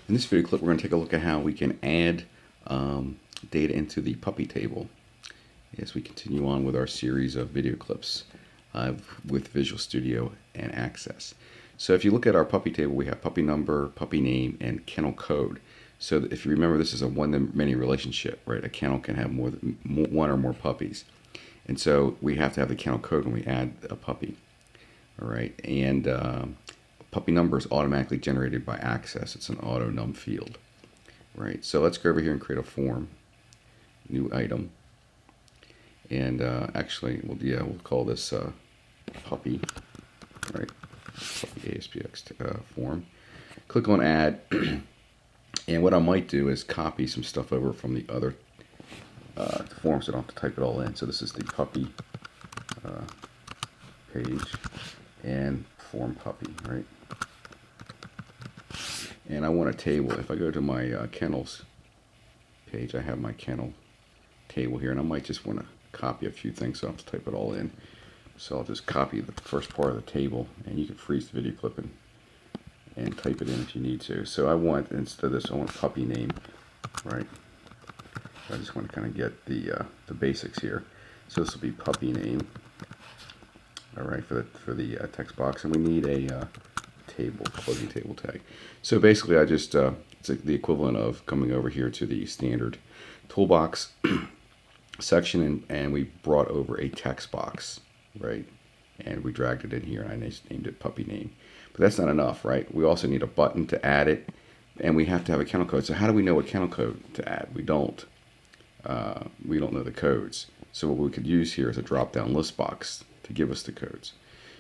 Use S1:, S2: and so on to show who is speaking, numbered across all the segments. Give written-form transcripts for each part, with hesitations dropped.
S1: In this video clip, we're going to take a look at how we can add data into the puppy table as we continue on with our series of video clips with Visual Studio and Access. So if you look at our puppy table, we have puppy number, puppy name, and kennel code. So if you remember, this is a one-to-many relationship, right? A kennel can have one or more puppies. And so we have to have the kennel code when we add a puppy. All right, and puppy number is automatically generated by Access. It's an auto num field. Right, so let's go over here and create a form, new item, and actually, we'll call this puppy, right? Puppy ASPX form. Click on add, and what I might do is copy some stuff over from the other form, so I don't have to type it all in. So this is the puppy page and form puppy, right? And I want a table. If I go to my kennels page, I have my kennel table here, and I might just want to copy a few things so I don't have to type it all in. So I'll just copy the first part of the table, and you can freeze the video clip and type it in if you need to. So I want, instead of this, I want puppy name, right? I just want to kind of get the basics here. So this will be puppy name, all right, for the text box, and we need a table, closing table tag. So basically I just, it's the equivalent of coming over here to the standard toolbox section and we brought over a text box, right? And we dragged it in here and I named it puppy name. But that's not enough, right? We also need a button to add it, and we have to have a kennel code. So how do we know what kennel code to add? We don't know the codes. So what we could use here is a drop-down list box to give us the codes.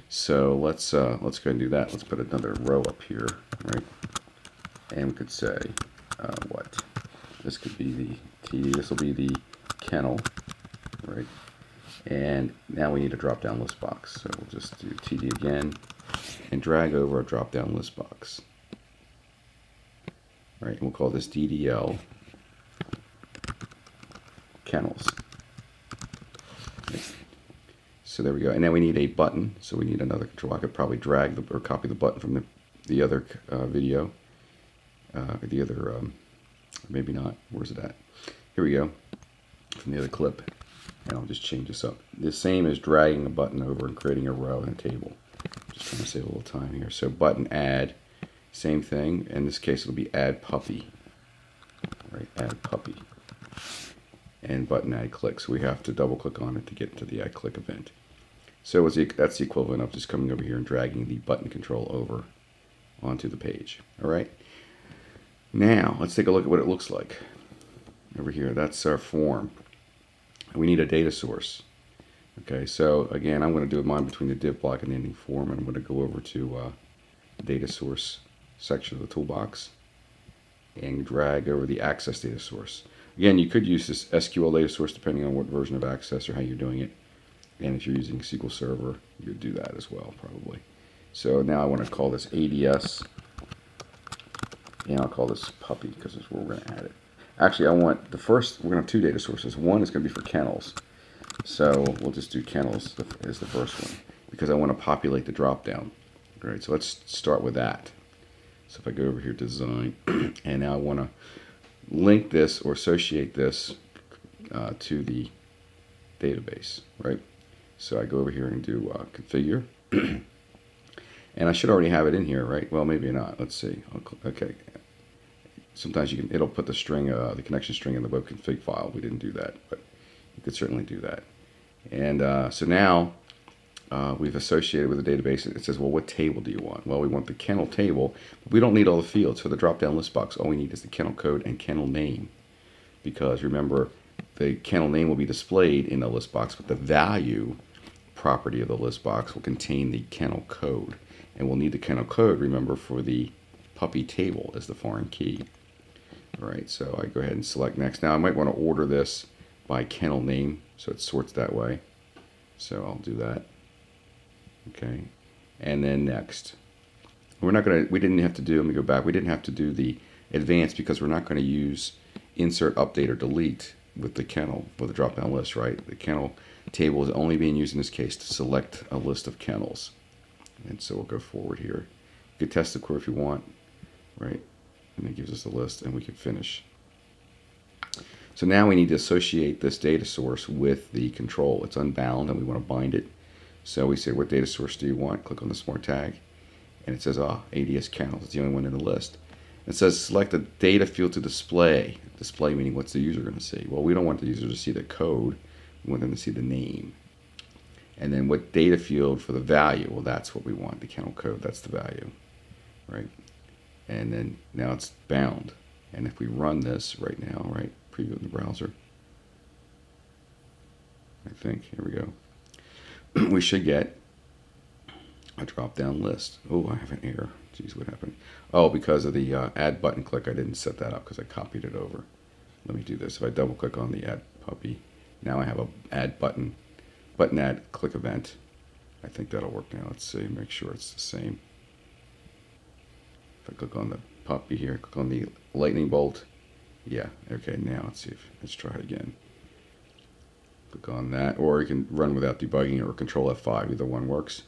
S1: So let's go ahead and do that. Let's put another row up here, right? And we could say what? This could be the TD. This will be the kennel, right? And now we need a drop-down list box. So we'll just do TD again and drag over a drop-down list box. All right, and we'll call this DDL kennels. So there we go, and now we need a button. So we need another control. I could probably drag or copy the button from the other video, maybe not. Where's it at? Here we go, from the other clip, and I'll just change this up. The same as dragging a button over and creating a row in a table. Just trying to save a little time here. So button add, same thing. In this case, it'll be add puppy, right? Add puppy, and button add click. So we have to double click on it to get to the add click event. So that's the equivalent of just coming over here and dragging the button control over onto the page. All right. Now let's take a look at what it looks like over here. That's our form. We need a data source. Okay. So again, I'm going to do mine between the div block and the ending form, and I'm going to go over to data source section of the toolbox and drag over the access data source. Again, you could use this SQL data source depending on what version of Access or how you're doing it. And if you're using SQL Server, you would do that as well, probably. So now I want to call this ADS, and I'll call this puppy because that's where we're going to add it. Actually, we're going to have two data sources. One is going to be for kennels. So we'll just do kennels as the first one because I want to populate the dropdown. All right, so let's start with that. So if I go over here to design, and now I want to link this or associate this to the database, right? So I go over here and do configure, and I should already have it in here, right? Well, maybe not. Let's see. Okay. Sometimes it'll put the string, the connection string in the web config file. We didn't do that, but you could certainly do that. And so now we've associated with the database. It says, well, what table do you want? Well, we want the kennel table. But we don't need all the fields. For the drop-down list box, all we need is the kennel code and kennel name. Because remember, the kennel name will be displayed in the list box, but the value property of the list box will contain the kennel code. And we'll need the kennel code, remember, for the puppy table as the foreign key. All right, so I go ahead and select next. Now I might want to order this by kennel name, so it sorts that way. So I'll do that. Okay, and then next. We didn't have to do, let me go back, we didn't have to do the advanced because we're not going to use insert, update, or delete with the kennel, with the drop-down list, right? The kennel table is only being used in this case to select a list of kennels. And so we'll go forward here. You could test the core if you want, right? Let me it gives us the list, and we can finish. So now we need to associate this data source with the control. It's unbound and we want to bind it. So we say, what data source do you want? Click on the smart tag, and it says, ADS count. It's the only one in the list. It says select the data field to display. Display meaning what's the user going to see? Well, we don't want the user to see the code. We want them to see the name. And then what data field for the value? Well, that's what we want, the kennel code. That's the value, right? And then now it's bound. And if we run this right now, right, preview in the browser, I think, here we go, we should get a drop-down list. Oh, I have an error. Geez, what happened? Oh, because of the add button click, I didn't set that up because I copied it over. Let me do this. If I double click on the add puppy, now I have a add button add click event. I think that'll work now. Let's see, make sure it's the same. If I click on the puppy here, click on the lightning bolt. Yeah, okay, now let's try it again. Click on that, or you can run without debugging or control F5, either one works.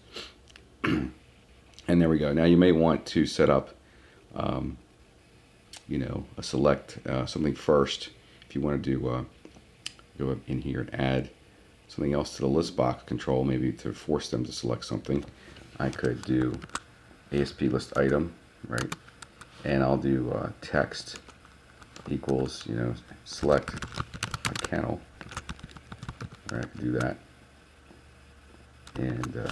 S1: And there we go. Now you may want to set up, a select something first. If you want to do, go in here and add something else to the list box control, maybe to force them to select something. I could do ASP list item, right? And I'll do text equals, select a kennel. Right, I can do that and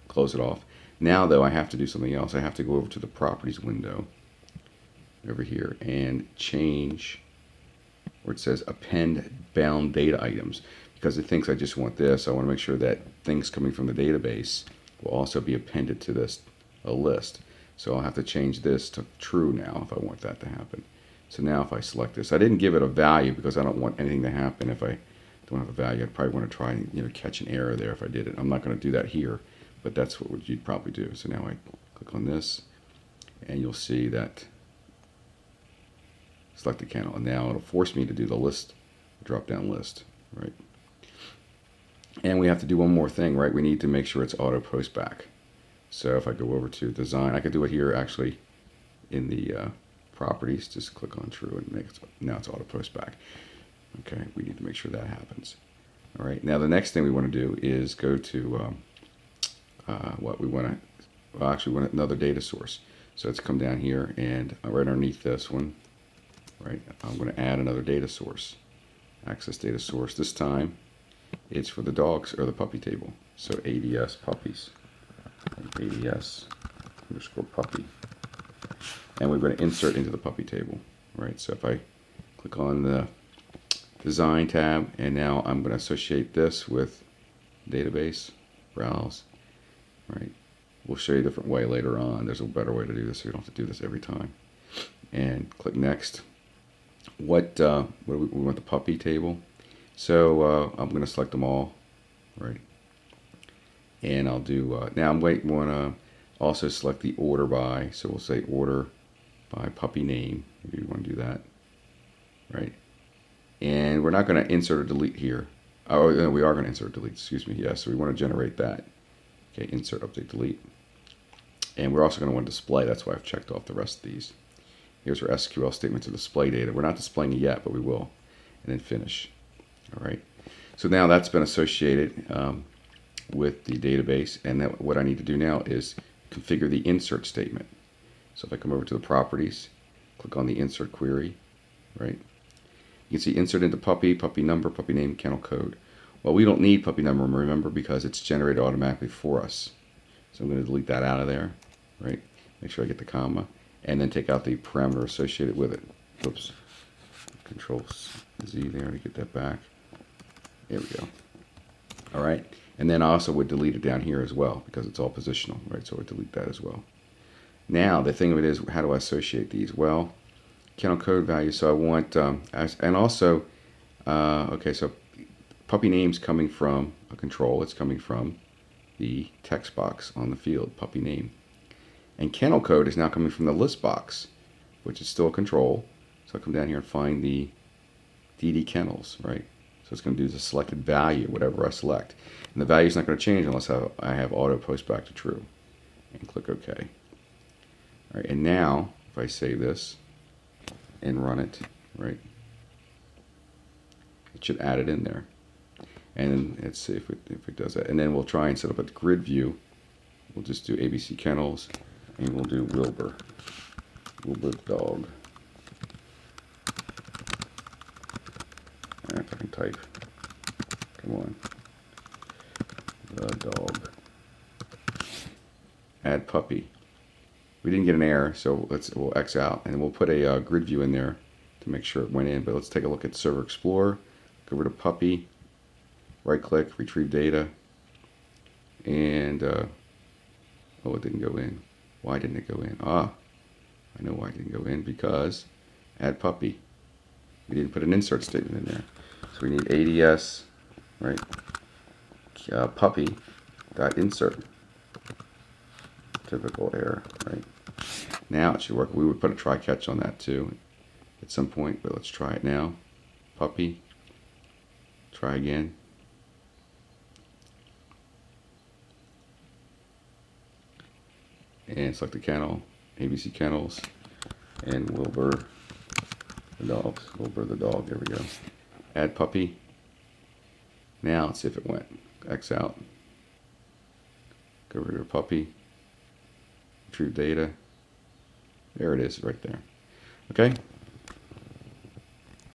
S1: close it off. Now though, I have to do something else. I have to go over to the properties window over here and change where it says append bound data items, because it thinks I just want this. I want to make sure that things coming from the database will also be appended to this list. So I'll have to change this to true now if I want that to happen. So now if I select this, I didn't give it a value because I don't want anything to happen if I don't have a value. I'd probably want to try and catch an error there if I did it. I'm not going to do that here, but that's what you'd probably do. So now I click on this, and you'll see that select the kennel, and now it'll force me to do the list, drop-down list, right? And we have to do one more thing, right? We need to make sure it's auto post back. So if I go over to design, I could do it here actually in the properties. Just click on true and make it, now it's auto post back. Okay, we need to make sure that happens. All right, now the next thing we want to do is go to what we want to, well, actually we want another data source. So let's come down here and right underneath this one, right, I'm going to add another data source. Access data source. This time it's for the dogs or the puppy table. So ADS puppies, ADS underscore puppy. And we're going to insert into the puppy table, right? So if I click on the design tab, and now I'm going to associate this with database, browse, right? We'll show you a different way later on. There's a better way to do this, so you don't have to do this every time. And click next. What do we want the puppy table. So I'm going to select them all, right? And I'll do, now I'm want to also select the order by, so we'll say order by puppy name, if you want to do that, right? And we're not going to insert or delete here. Oh, no, we are going to insert or delete, excuse me. Yes, so we want to generate that. Okay, insert, update, delete. And we're also going to want to display. That's why I've checked off the rest of these. Here's our SQL statement to display data. We're not displaying it yet, but we will. And then finish. All right. So now that's been associated with the database. And then what I need to do now is configure the insert statement. So if I come over to the properties, click on the insert query, right? You can see insert into puppy, puppy number, puppy name, kennel code. Well, we don't need puppy number, remember, because it's generated automatically for us. So I'm going to delete that out of there, right? Make sure I get the comma, and then take out the parameter associated with it. Oops. Control Z there to get that back. There we go. All right. And then I also would delete it down here as well because it's all positional, right? So I would delete that as well. Now, the thing of it is, how do I associate these? Well, kennel code value. So I want, and also, okay, so puppy name's coming from a control. It's coming from the text box on the field, puppy name. And kennel code is now coming from the list box, which is still a control. So I'll come down here and find the DD kennels, right? So it's going to do the selected value, whatever I select. And the value is not going to change unless I have auto post back to true. And click OK. All right, and now, if I save this, and run it, right? It should add it in there. And let's see if it does that. And then we'll try and set up a grid view. We'll just do ABC Kennels, and we'll do Wilbur the dog. If I can type. Come on. The dog. Add puppy. We didn't get an error, so we'll X out, and we'll put a grid view in there to make sure it went in. But let's take a look at Server Explorer. Go over to puppy. Right click, retrieve data, and oh, it didn't go in. Why didn't it go in? I know why it didn't go in, because add puppy. We didn't put an insert statement in there. So we need ADS, right? Puppy dot insert. Typical error, right? Now it should work. We would put a try catch on that too at some point, but let's try it now. Puppy. Try again. And select the kennel, ABC Kennels, and Wilbur the dog. Wilbur the dog, there we go. Add puppy. Now let's see if it went. X out. Go over to puppy. Retrieve data. There it is right there. Okay,